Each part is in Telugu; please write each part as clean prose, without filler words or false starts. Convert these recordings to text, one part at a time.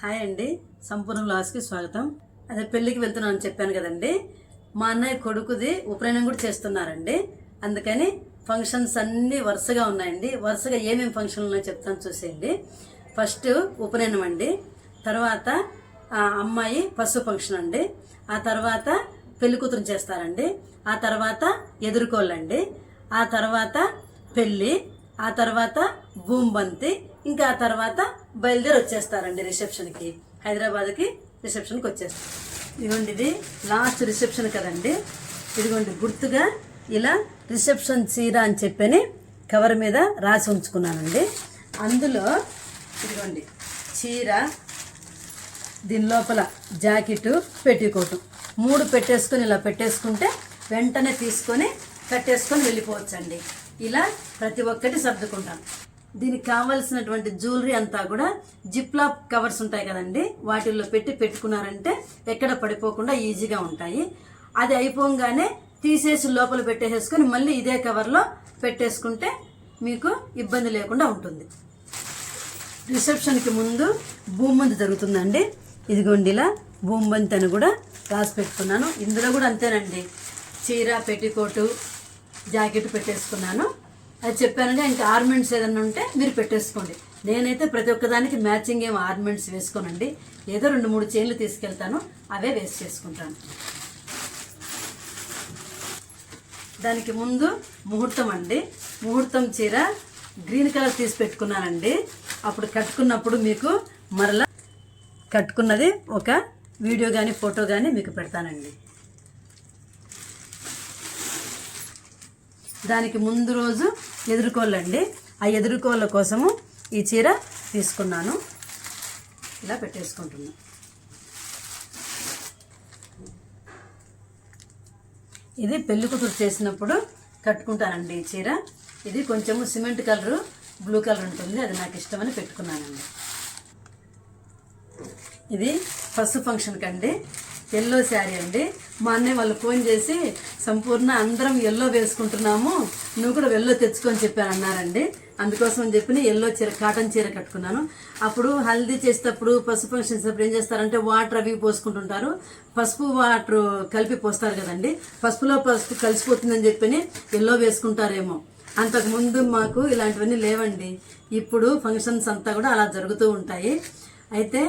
హాయ్ అండి, సంపూర్ణ వ్లాగ్స్కి స్వాగతం. అదే పెళ్ళికి వెళ్తున్నానని చెప్పాను కదండి. మా అన్నయ్య కొడుకుది ఉపనయనం కూడా చేస్తున్నారండి. అందుకని ఫంక్షన్స్ అన్నీ వరుసగా ఉన్నాయండి. వరుసగా ఏమేమి ఫంక్షన్లు ఉన్నాయో చెప్తాను, చూసేయండి. ఫస్ట్ ఉపనయనం అండి, తర్వాత అమ్మాయి పసుపు ఫంక్షన్ అండి, ఆ తర్వాత పెళ్లి కూతురు చేస్తారండి, ఆ తర్వాత ఎదుర్కోళ్ళండి, ఆ తర్వాత పెళ్ళి, ఆ తర్వాత భూంబంతి, ఇంకా ఆ తర్వాత బయలుదేరి వచ్చేస్తారండి రిసెప్షన్కి. హైదరాబాద్కి రిసెప్షన్కి వచ్చేస్తారు. ఇదిగోండి, ఇది లాస్ట్ రిసెప్షన్ కదండి. ఇదిగోండి, గుర్తుగా ఇలా రిసెప్షన్ చీర అని చెప్పని కవర్ మీద రాసి ఉంచుకున్నానండి. అందులో ఇదిగోండి చీర, దీని లోపల జాకెట్, పెట్టికోటు 3 పెట్టేసుకొని ఇలా పెట్టేసుకుంటే వెంటనే తీసుకొని కట్టేసుకొని వెళ్ళిపోవచ్చండి. ఇలా ప్రతి ఒక్కటి సర్దుకుంటాను. దీనికి కావాల్సినటువంటి జ్యువెలరీ అంతా కూడా జిప్లాప్ కవర్స్ ఉంటాయి కదండి, వాటిల్లో పెట్టుకున్నారంటే ఎక్కడ పడిపోకుండా ఈజీగా ఉంటాయి. అది అయిపోగానే తీసేసి లోపల పెట్టేసుకొని మళ్ళీ ఇదే కవర్లో పెట్టేసుకుంటే మీకు ఇబ్బంది లేకుండా ఉంటుంది. రిసెప్షన్కి ముందు భూమంతి జరుగుతుందండి. ఇదిగోండి, ఇలా భూమంతి అని కూడా రాసి పెట్టుకున్నాను. ఇందులో కూడా అంతేనండి, చీర, పెట్టికోటు, జాకెట్ పెట్టేసుకున్నాను. అది చెప్పానండి. ఇంకా ఆర్నమెంట్స్ ఏదన్నా ఉంటే మీరు పెట్టేసుకోండి. నేనైతే ప్రతి ఒక్కదానికి మ్యాచింగ్ ఏం ఆర్నమెంట్స్ వేసుకోనండి. ఏదో 2-3 చైన్లు తీసుకెళ్తాను, అవే వేస్ట్ చేసుకుంటాను. దానికి ముందు ముహూర్తం అండి. ముహూర్తం చీర గ్రీన్ కలర్ తీసి పెట్టుకున్నానండి. అప్పుడు కట్టుకున్నప్పుడు మీకు మరలా కట్టుకున్నది ఒక వీడియో కానీ ఫోటో కానీ మీకు పెడతానండి. దానికి ముందు రోజు ఎదుర్కోళ్ళండి. ఆ ఎదుర్కోళ్ళ కోసము ఈ చీర తీసుకున్నాను, ఇలా పెట్టేసుకుంటున్నాను. ఇది పెళ్లి కూతురు చేసినప్పుడు కట్టుకుంటానండి ఈ చీర. ఇది కొంచెము సిమెంట్ కలరు, బ్లూ కలర్ ఉంటుంది, అది నాకు ఇష్టమని పెట్టుకున్నానండి. ఇది ఫస్ట్ ఫంక్షన్కి అండి, ఎల్లో శారీ అండి. మా అన్నయ్య వాళ్ళు ఫోన్ చేసి, సంపూర్ణ అందరం ఎల్లో వేసుకుంటున్నాము, నువ్వు కూడా ఎల్లో తెచ్చుకొని చెప్పాను అన్నారండి. అందుకోసం అని చెప్పి ఎల్లో చీర, కాటన్ చీర కట్టుకున్నాను. అప్పుడు హల్దీ చేసేటప్పుడు, పసుపు ఫంక్షన్ చేసేటప్పుడు ఏం చేస్తారంటే వాటర్ అవి పోసుకుంటుంటారు. పసుపు వాటర్ కలిపి పోస్తారు కదండి, పసుపులో పసుపు కలిసిపోతుందని చెప్పి ఎల్లో వేసుకుంటారేమో. అంతకుముందు మాకు ఇలాంటివన్నీ లేవండి. ఇప్పుడు ఫంక్షన్స్ అంతా కూడా అలా జరుగుతూ ఉంటాయి. అయితే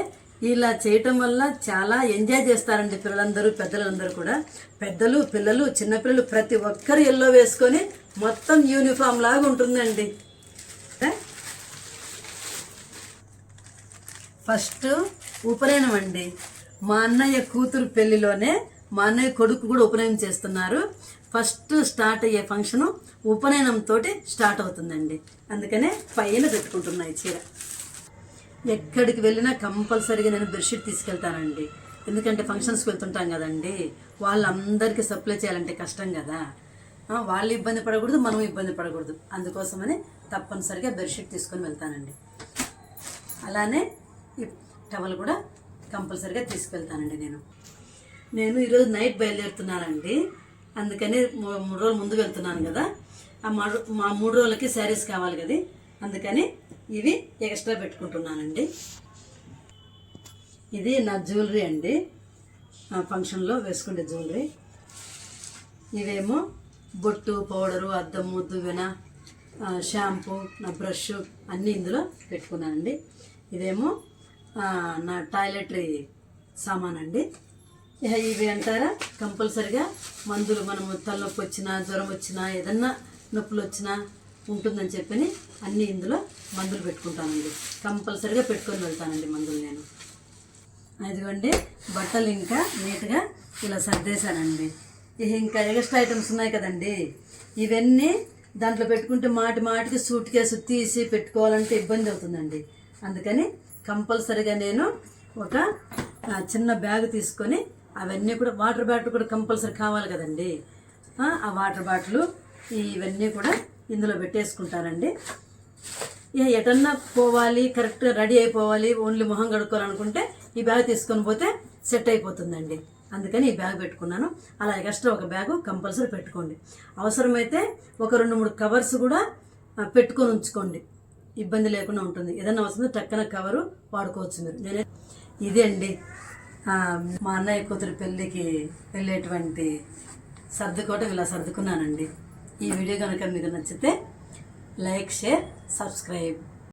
ఇలా చేయటం వల్ల చాలా ఎంజాయ్ చేస్తారండి పిల్లలందరూ, పెద్దలందరూ కూడా. పెద్దలు, పిల్లలు, చిన్నపిల్లలు ప్రతి ఒక్కరు ఎల్లో వేసుకొని మొత్తం యూనిఫామ్ లాగా ఉంటుందండి. ఫస్ట్ ఉపనయనం అండి. మా అన్నయ్య కూతురు పెళ్లిలోనే మా అన్నయ్య కొడుకు కూడా ఉపనయనం చేస్తున్నారు. ఫస్ట్ స్టార్ట్ అయ్యే ఫంక్షను ఉపనయనంతో స్టార్ట్ అవుతుందండి. అందుకనే పైన పెట్టుకుంటున్నాయి చీర. ఎక్కడికి వెళ్ళినా కంపల్సరీగా నేను బెడ్షీట్ తీసుకెళ్తానండి. ఎందుకంటే ఫంక్షన్స్కి వెళ్తుంటాం కదండి, వాళ్ళందరికీ సప్లై చేయాలంటే కష్టం కదా. వాళ్ళు ఇబ్బంది పడకూడదు, మనం ఇబ్బంది పడకూడదు. అందుకోసమని తప్పనిసరిగా బెడ్షీట్ తీసుకొని వెళ్తానండి. అలానే ఈ టవల్ కూడా కంపల్సరీగా తీసుకెళ్తానండి. నేను ఈరోజు నైట్ బయలుదేరుతున్నానండి. అందుకని 3 రోజులు ముందు వెళ్తున్నాను కదా, మా 3 రోజులకి శారీస్ కావాలి కదా, అందుకని ఇవి ఎక్స్ట్రా పెట్టుకుంటున్నానండి. ఇది నా జ్యువెలరీ అండి, ఫంక్షన్లో వేసుకునే జ్యువెలరీ. ఇవేమో బొట్టు, పౌడరు, అద్దము, దువ్వెన, షాంపూ, నా బ్రష్ అన్నీ ఇందులో పెట్టుకున్నానండి. ఇదేమో నా టాయిలెటరీ సామాన్ అండి. ఇవి అంటారా, కంపల్సరిగా మందులు, మనము తలనొప్పి వచ్చినా, జ్వరం వచ్చినా, ఏదన్నా నొప్పులు వచ్చినా ఉంటుందని చెప్పని అన్నీ ఇందులో మందులు పెట్టుకుంటానండి. కంపల్సరీగా పెట్టుకొని వెళ్తానండి మందులు నేను. అదిగోండి, బట్టలు ఇంకా నీట్గా ఇలా సర్దేశానండి. ఇంకా ఎక్స్ట్రా ఐటమ్స్ ఉన్నాయి కదండి, ఇవన్నీ దాంట్లో పెట్టుకుంటే మాటికి సూట్ కేసు తీసి పెట్టుకోవాలంటే ఇబ్బంది అవుతుందండి. అందుకని కంపల్సరీగా నేను ఒక చిన్న బ్యాగ్ తీసుకొని, అవన్నీ కూడా వాటర్ బాటిల్ కూడా కంపల్సరీ కావాలి కదండి, ఆ వాటర్ బాటిల్ ఇవన్నీ కూడా ఇందులో పెట్టేసుకుంటానండి. ఎటన్నా పోవాలి, కరెక్ట్గా రెడీ అయిపోవాలి, ఓన్లీ మొహం కడుక్కోవాలనుకుంటే ఈ బ్యాగ్ తీసుకొని పోతే సెట్ అయిపోతుందండి. అందుకని ఈ బ్యాగ్ పెట్టుకున్నాను. అలా ఎక్స్ట్రా ఒక బ్యాగు కంపల్సరీ పెట్టుకోండి. అవసరమైతే ఒక 2-3 కవర్స్ కూడా పెట్టుకొని ఉంచుకోండి. ఇబ్బంది లేకుండా ఉంటుంది. ఏదైనా అవసరం టక్కన కవరు వాడుకోవచ్చు మీరు. నేనే ఇదే అండి మా అన్నయ్య కూతురు పెళ్ళికి వెళ్ళేటువంటి సర్దుకోవటం ఇలా సర్దుకున్నానండి. ఈ వీడియో కనుక మీకు నచ్చితే లైక్, షేర్, సబ్స్క్రైబ్.